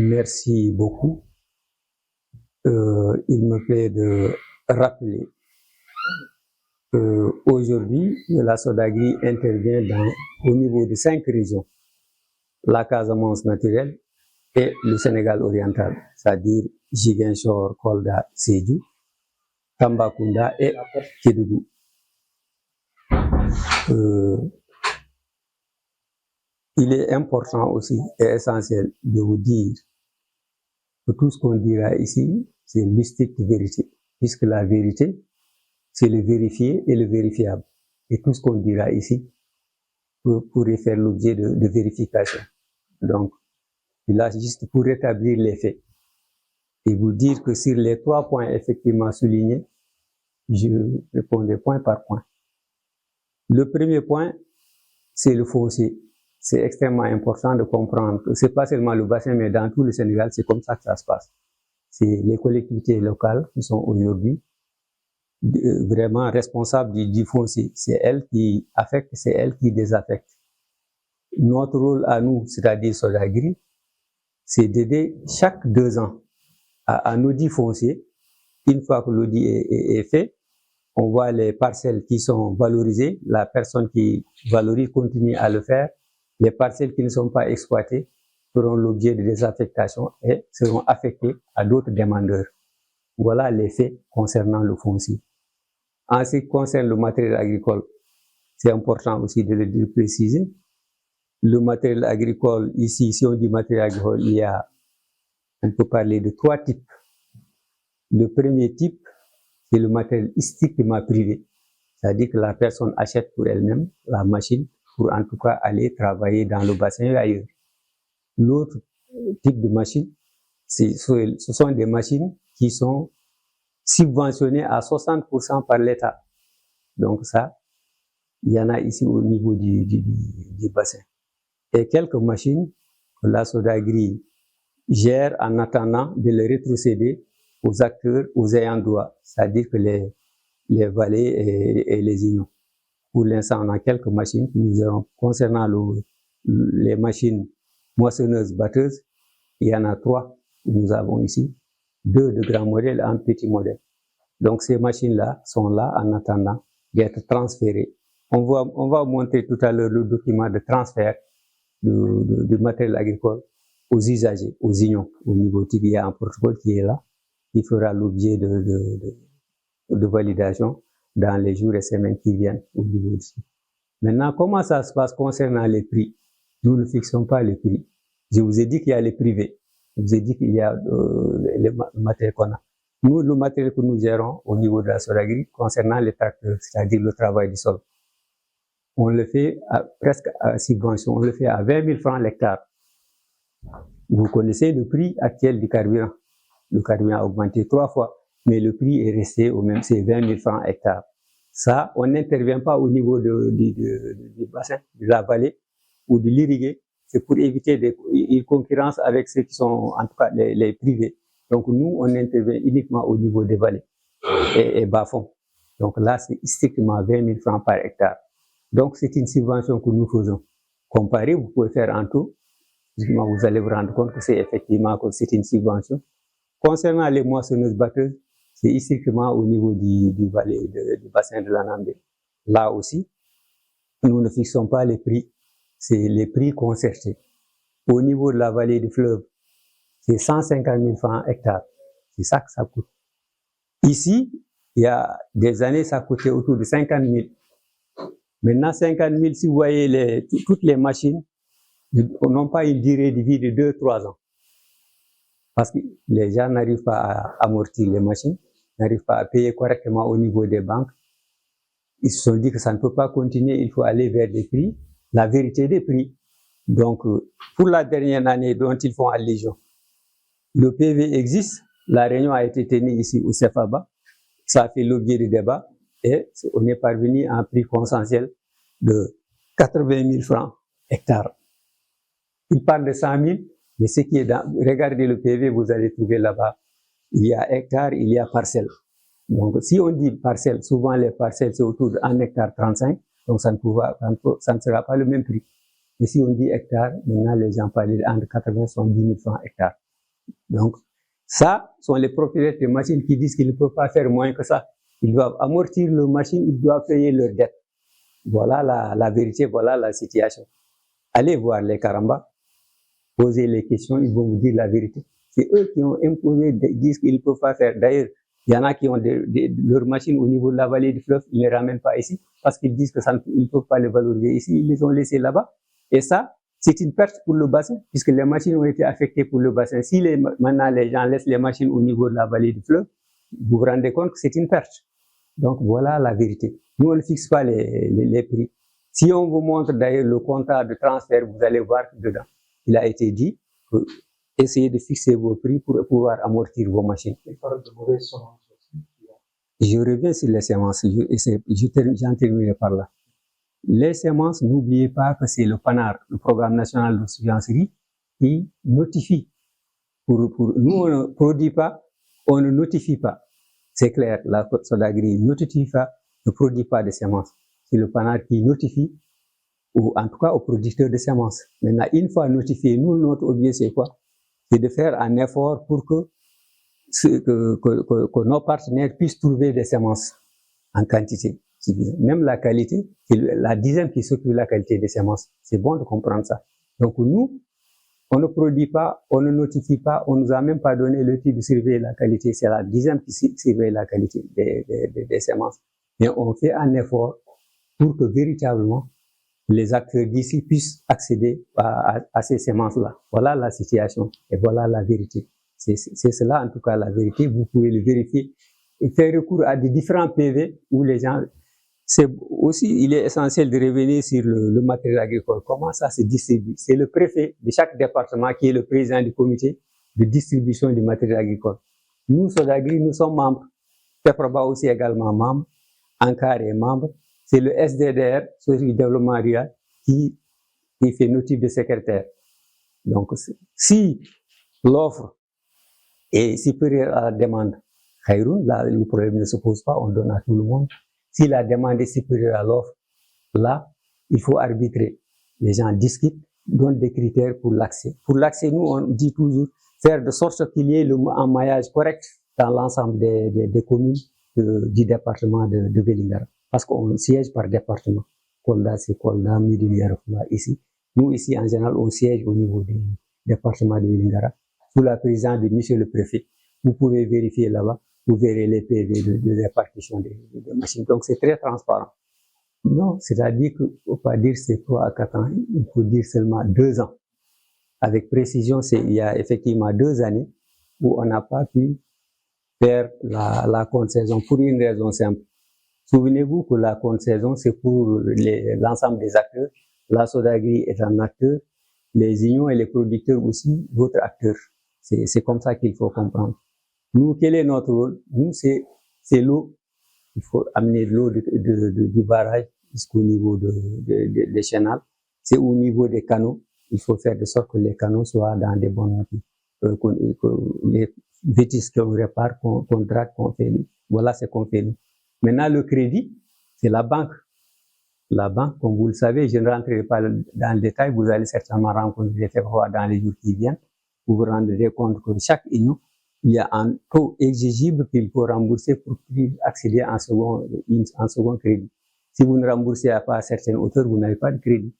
Merci beaucoup. Il me plaît de rappeler qu'aujourd'hui, la Sodagri intervient au niveau de 5 régions. La Casamance naturelle et le Sénégal oriental, c'est-à-dire Ziguinchor, Kolda, Sédhiou, Tambacounda et Kédougou. Il est important aussi et essentiel de vous dire que tout ce qu'on dira ici, c'est une stricte vérité, puisque la vérité, c'est le vérifié et le vérifiable. Et tout ce qu'on dira ici pourrait faire l'objet de vérification. Donc, là, juste pour rétablir les faits et vous dire que sur les 3 points effectivement soulignés, je répondrai point par point. Le premier point, c'est le foncier. C'est extrêmement important de comprendre que c'est pas seulement le bassin, mais dans tout le Sénégal, c'est comme ça que ça se passe. C'est les collectivités locales qui sont aujourd'hui vraiment responsables du foncier. C'est elles qui affectent, c'est elles qui désaffectent. Notre rôle à nous, c'est-à-dire Sodagri, c'est d'aider chaque 2 ans à un audit foncier. Une fois que l'audit est fait, on voit les parcelles qui sont valorisées, la personne qui valorise continue à le faire. Les parcelles qui ne sont pas exploitées feront l'objet de désaffectation et seront affectées à d'autres demandeurs. Voilà les faits concernant le foncier. En ce qui concerne le matériel agricole, c'est important aussi de le préciser. Le matériel agricole, ici, si on dit matériel agricole, on peut parler de 3 types. Le premier type, c'est le matériel strictement privé. C'est-à-dire que la personne achète pour elle-même la machine pour en tout cas aller travailler dans le bassin et ailleurs. L'autre type de machine, ce sont des machines qui sont subventionnées à 60% par l'État. Donc ça, il y en a ici au niveau du bassin. Et quelques machines que la Sodagri gère en attendant de les rétrocéder aux acteurs, aux ayants droit, c'est-à-dire que les vallées et les unions. Pour l'instant, on a quelques machines que nous avons. Concernant les machines moissonneuses batteuses, il y en a 3 que nous avons ici, 2 de grands modèles et un petit modèle. Donc ces machines-là sont là en attendant d'être transférées. On va montrer tout à l'heure le document de transfert du matériel agricole aux usagers, aux unions. Au niveau type, il y a un protocole qui est là, qui fera l'objet de validation dans les jours et semaines qui viennent au niveau d'ici. Maintenant, comment ça se passe concernant les prix? Nous ne fixons pas les prix. Je vous ai dit qu'il y a les privés. Je vous ai dit qu'il y a le matériel qu'on a. Nous, le matériel que nous gérons au niveau de la Sodagri, concernant les tracteurs, c'est-à-dire le travail du sol, on le fait presque à subvention, on le fait à 20 000 francs l'hectare. Vous connaissez le prix actuel du carburant. Le carburant a augmenté 3 fois, mais le prix est resté au même, c'est 20 000 francs hectare. Ça, on n'intervient pas au niveau du bassin, de la vallée ou de l'irrigué. C'est pour éviter une concurrence avec ceux qui sont, en tout cas, les privés. Donc, nous, on intervient uniquement au niveau des vallées et bas-fonds. Donc là, c'est strictement 20 000 francs par hectare. Donc, c'est une subvention que nous faisons. Comparé, vous pouvez faire en tout. Vous allez vous rendre compte que c'est effectivement que c'est une subvention. Concernant les moissonneuses batteuses, c'est strictement au niveau du bassin de l'Anambé. Là aussi, nous ne fixons pas les prix, c'est les prix concertés. Au niveau de la vallée du fleuve, c'est 150 000 francs hectare. C'est ça que ça coûte. Ici, il y a des années, ça coûtait autour de 50 000. Maintenant, 50 000, si vous voyez toutes les machines, n'ont pas une durée de vie de 2-3 ans. Parce que les gens n'arrivent pas à amortir les machines, n'arrivent pas à payer correctement au niveau des banques. Ils se sont dit que ça ne peut pas continuer, il faut aller vers des prix, la vérité des prix. Donc, pour la dernière année dont ils font allusion, le PV existe, la réunion a été tenue ici au CEFABA, ça a fait l'objet du débat et on est parvenu à un prix consensuel de 80 000 francs hectare. Il parle de 100 000, mais ce qui est regardez le PV, vous allez trouver là-bas, il y a hectare, il y a parcelle. Donc, si on dit parcelle, souvent les parcelles, c'est autour de 1 hectare 35, donc ça ne sera pas le même prix. Mais si on dit hectare, maintenant les gens parlent entre 80 et 70 000 francs hectare. Donc, ça sont les propriétaires des machines qui disent qu'ils ne peuvent pas faire moins que ça. Ils doivent amortir leurs machines, ils doivent payer leurs dettes. Voilà la vérité, voilà la situation. Allez voir les Karamba, posez les questions, ils vont vous dire la vérité. C'est eux qui ont imposé, disent qu'ils ne peuvent pas faire. D'ailleurs, il y en a qui ont leurs machines au niveau de la vallée du fleuve, ils ne les ramènent pas ici parce qu'ils disent que ils ne peuvent pas les valoriser ici, ils les ont laissés là-bas. Et ça, c'est une perte pour le bassin, puisque les machines ont été affectées pour le bassin. Si maintenant les gens laissent les machines au niveau de la vallée du fleuve, vous vous rendez compte que c'est une perte. Donc voilà la vérité. Nous, on ne fixe pas les prix. Si on vous montre d'ailleurs le contrat de transfert, vous allez voir que dedans, il a été dit que essayez de fixer vos prix pour pouvoir amortir vos machines. Je reviens sur les semences, j'en terminerai par là. Les semences, n'oubliez pas que c'est le PANAR, le Programme national de surveillance riz, qui notifie. Nous, on ne produit pas, on ne notifie pas. C'est clair, la SODAGRI ne notifie pas, ne produit pas de semences. C'est le PANAR qui notifie, ou en tout cas aux producteurs de semences. Maintenant, une fois notifié, nous, notre objectif, c'est quoi? C'est de faire un effort pour que nos partenaires puissent trouver des semences en quantité. Même la qualité, c'est la dizaine qui s'occupe de la qualité des semences. C'est bon de comprendre ça. Donc nous, on ne produit pas, on ne notifie pas, on nous a même pas donné le titre de surveiller la qualité. C'est la dizaine qui surveille la qualité des semences. Mais on fait un effort pour que véritablement les acteurs d'ici puissent accéder à ces semences-là. Voilà la situation et voilà la vérité. C'est cela en tout cas la vérité. Vous pouvez le vérifier et faire recours à des différents PV où les gens... C'est aussi, il est essentiel de revenir sur le matériel agricole. Comment ça se distribue? C'est le préfet de chaque département qui est le président du comité de distribution du matériel agricole. Nous, SODAGRI, nous sommes membres. FEPROBA aussi également membre. ANCAR est membre. C'est le SDDR, Société du développement rural, qui fait notif de secrétaire. Donc, si l'offre est supérieure à la demande, là, le problème ne se pose pas, on donne à tout le monde. Si la demande est supérieure à l'offre, là, il faut arbitrer. Les gens discutent, donnent des critères pour l'accès. Pour l'accès, nous, on dit toujours faire de sorte qu'il y ait un maillage correct dans l'ensemble des communes du département de Vélingara. Parce qu'on siège par département. Kolda, c'est Kolda, Médina, ici. Nous, ici, en général, on siège au niveau du département de Vélingara, sous la présidence de monsieur le préfet. Vous pouvez vérifier là-bas. Vous verrez les PV de répartition des machines. Donc, c'est très transparent. Non, c'est-à-dire qu'il ne faut pas dire c'est 3 à 4 ans, il faut dire seulement 2 ans. Avec précision, il y a effectivement 2 années où on n'a pas pu faire la contre-saison pour une raison simple. Souvenez-vous que la contre-saison, c'est pour l'ensemble des acteurs. La SODAGRI est un acteur, les unions et les producteurs aussi, d'autres acteurs. C'est comme ça qu'il faut comprendre. Nous, quel est notre rôle? Nous, c'est l'eau. Il faut amener de l'eau du barrage jusqu'au niveau des chenals. C'est au niveau des canaux. Il faut faire de sorte que les canaux soient dans des bonnes les bêtises qu'on répare, qu'on drague, qu'on fait. Voilà ce qu'on fait. Maintenant, le crédit, c'est la banque. La banque, comme vous le savez, je ne rentrerai pas dans le détail. Vous allez certainement rencontrer des FEPROBA dans les jours qui viennent. Vous vous rendrez compte que chaque union, il y a un taux exigible qu'il faut rembourser pour accéder en second crédit. Si vous ne remboursez pas à certaines hauteurs, vous n'avez pas de crédit.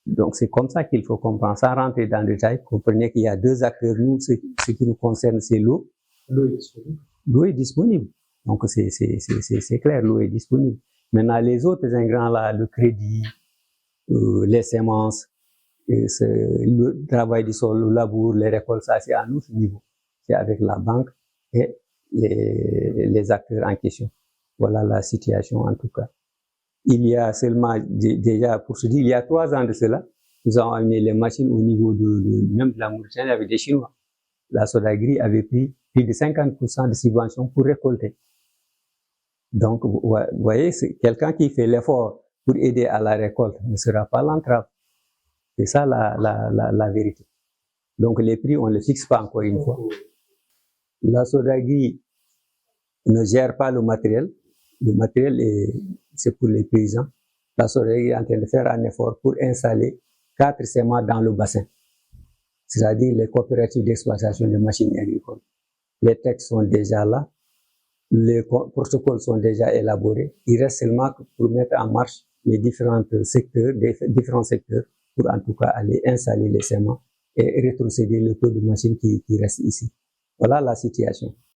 Donc, c'est comme ça qu'il faut comprendre. Sans rentrer dans le détail, comprenez qu'il y a 2 acteurs. Nous, ce qui nous concerne, c'est l'eau. L'eau est disponible. L'eau est disponible. Donc, c'est clair, l'eau est disponible. Maintenant, les autres ingredients là, le crédit, les semences, le travail du sol, le labour, les récoltes, ça, c'est à notre niveau. C'est avec la banque et les acteurs en question. Voilà la situation en tout cas. Il y a seulement, déjà pour se dire, il y a 3 ans de cela, nous avons amené les machines au niveau même de la Mauritanie avec des Chinois. La SODAGRI avait pris plus de 50% de subventions pour récolter. Donc, vous voyez, c'est quelqu'un qui fait l'effort pour aider à la récolte ne sera pas l'entrave. C'est ça la vérité. Donc, les prix, on ne les fixe pas encore une fois. La SODAGRI ne gère pas le matériel. Le matériel, c'est pour les paysans. La SODAGRI est en train de faire un effort pour installer 4 semences dans le bassin. c'est-à-dire les coopératives d'exploitation de machines agricoles. Les textes sont déjà là, les protocoles sont déjà élaborés. Il reste seulement pour mettre en marche les différents secteurs pour en tout cas aller installer les semences et rétrocéder le peu de machines qui restent ici. Voilà la situation.